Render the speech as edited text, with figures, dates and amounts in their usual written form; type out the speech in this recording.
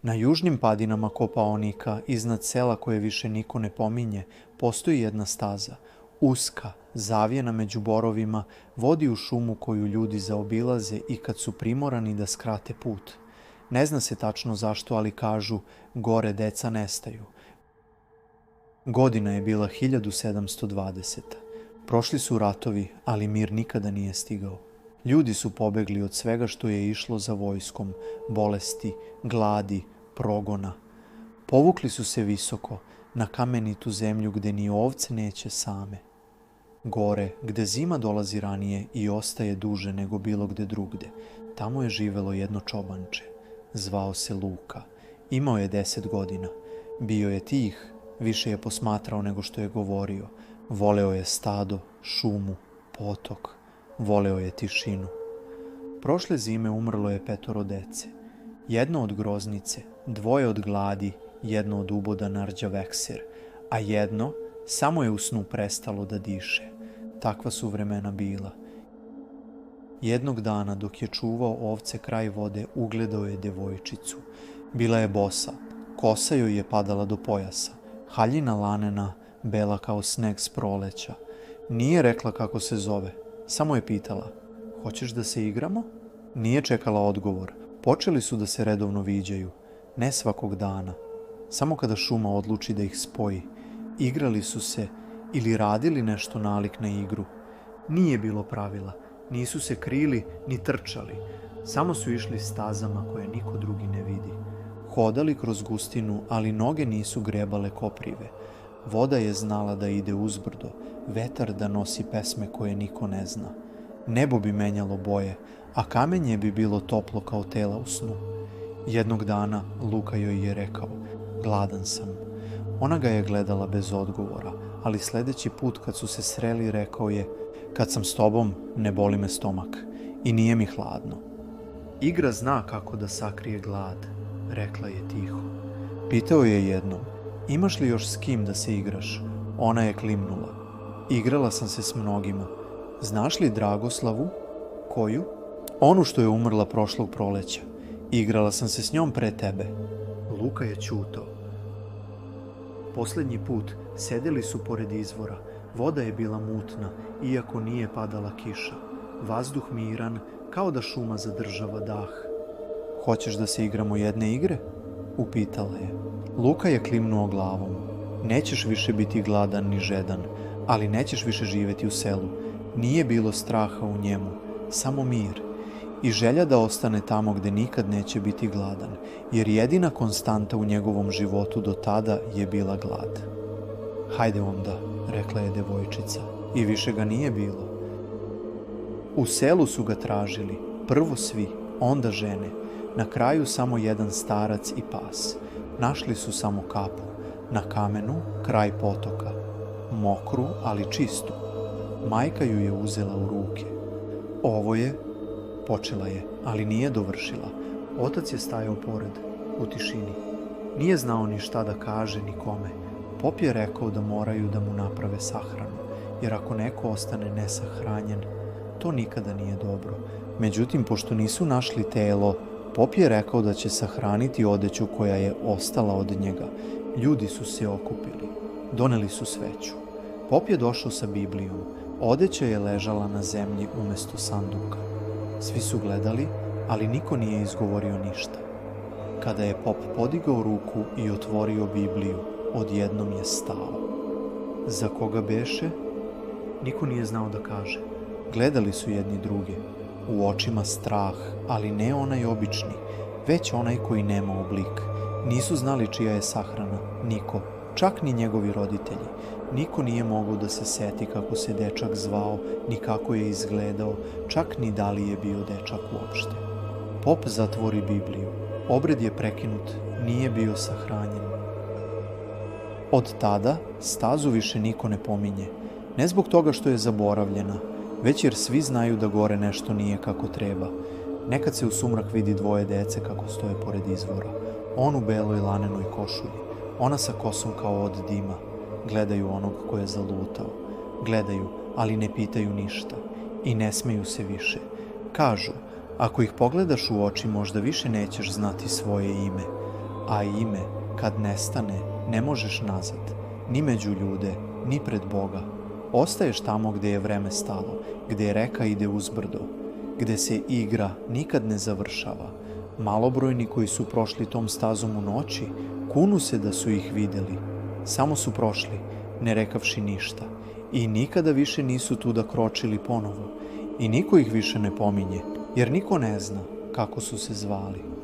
Na južnim padinama Kopaonika, iznad sela koje više niko ne pominje, postoji jedna staza. Uska, zavijena među borovima, vodi u šumu koju ljudi zaobilaze i kad su primorani da skrate put. Ne zna se tačno zašto, ali kažu, gore deca nestaju. Godina je bila 1720. Prošli su ratovi, ali mir nikada nije stigao. Ljudi su pobegli od svega što je išlo za vojskom, bolesti, gladi, progona. Povukli su se visoko, na kamenitu zemlju gde ni ovce neće same. Gore, gde zima dolazi ranije i ostaje duže nego bilo gde drugde, tamo je živelo jedno čobanče. Zvao se Luka. Imao je 10 godina. Bio je tih, više je posmatrao nego što je govorio. Voleo je stado, šumu, potok. Voleo je tišinu. Prošle zime umrlo je 5 dece. Jedno od groznice, 2 od gladi, jedno od uboda na rđav ekser, a jedno samo je u snu prestalo da diše. Takva su vremena bila. Jednog dana, dok je čuvao ovce kraj vode, ugledao je devojčicu. Bila je bosa, kosa joj je padala do pojasa, haljina lanena, bela kao sneg s proleća. Nije rekla kako se zove, samo je pitala: "Hoćeš da se igramo?" Nije čekala odgovor. Počeli su da se redovno viđaju, ne svakog dana, samo kada šuma odluči da ih spoji. Igrali su se ili radili nešto nalik na igru. Nije bilo pravila, nisu se krili ni trčali, samo su išli stazama koje niko drugi ne vidi. Hodali kroz gustinu, ali noge nisu grebale koprive. Voda je znala da ide uzbrdo, vetar da nosi pesme koje niko ne zna. Nebo bi menjalo boje, a kamenje bi bilo toplo kao tela u snu. Jednog dana Luka joj je rekao: "Gladan sam." Ona ga je gledala bez odgovora, ali sledeći put kad su se sreli rekao je: "Kad sam s tobom, ne boli me stomak i nije mi hladno." "Igra zna kako da sakrije glad," rekla je tiho. Pitao je jednom: "Imaš li još s kim da se igraš?" Ona je klimnula: "Igrala sam se s mnogima." "Znaš li Dragoslavu?" "Koju?" "Onu što je umrla prošlog proleća. Igrala sam se s njom pre tebe." Luka je ćutao. Poslednji put sedeli su pored izvora. Voda je bila mutna, iako nije padala kiša. Vazduh miran, kao da šuma zadržava dah. "Hoćeš da se igramo jedne igre?" upitala je. Luka je klimnuo glavom. "Nećeš više biti gladan ni žedan, ali nećeš više živeti u selu." Nije bilo straha u njemu, samo mir i želja da ostane tamo gde nikad neće biti gladan, jer jedina konstanta u njegovom životu do tada je bila glad. "Hajde onda," rekla je devojčica, i više ga nije bilo. U selu su ga tražili, prvo svi, onda žene, na kraju samo jedan starac i pas. Našli su samo kapu, na kamenu, kraj potoka, mokru, ali čistu. Majka ju je uzela u ruke. "Ovo je," počela je, ali nije dovršila. Otac je stajao pored, u tišini. Nije znao ni šta da kaže ni kome. Pop je rekao da moraju da mu naprave sahranu, jer ako neko ostane nesahranjen, to nikada nije dobro. Međutim, pošto nisu našli telo, Pop je rekao da će sahraniti odeću koja je ostala od njega. Ljudi su se okupili. Doneli su sveću. Pop je došao sa Biblijom. Odeća je ležala na zemlji umesto sanduka. Svi su gledali, ali niko nije izgovorio ništa. Kada je Pop podigao ruku i otvorio Bibliju, odjednom je stao. Za koga beše? Niko nije znao da kaže. Gledali su jedni druge. U očima strah, ali ne onaj obični, već onaj koji nema oblik. Nisu znali čija je sahrana, niko, čak ni njegovi roditelji. Niko nije mogao da se seti kako se dečak zvao, ni kako je izgledao, čak ni da li je bio dečak uopšte. Pop zatvori Bibliju. Obred je prekinut, nije bio sahranjen. Od tada stazu više niko ne pominje. Ne zbog toga što je zaboravljena, već jer svi znaju da gore nešto nije kako treba. Nekad se u sumrak vidi 2 dece kako stoje pored izvora. On u beloj lanenoj košulji, ona sa kosom kao od dima. Gledaju onog ko je zalutao. Gledaju, ali ne pitaju ništa. I ne smeju se više. Kažu, ako ih pogledaš u oči, možda više nećeš znati svoje ime. a ime, kad nestane, ne možeš nazad, ni među ljude, ni pred Boga. Ostaješ tamo gdje je vreme stalo, gdje reka ide uzbrdo, gdje se igra nikad ne završava. Malobrojni koji su prošli tom stazom u noći, kunu se da su ih vidjeli. Samo su prošli, ne rekavši ništa, i nikada više nisu tu da kročili ponovo, i niko ih više ne pominje, jer niko ne zna kako su se zvali.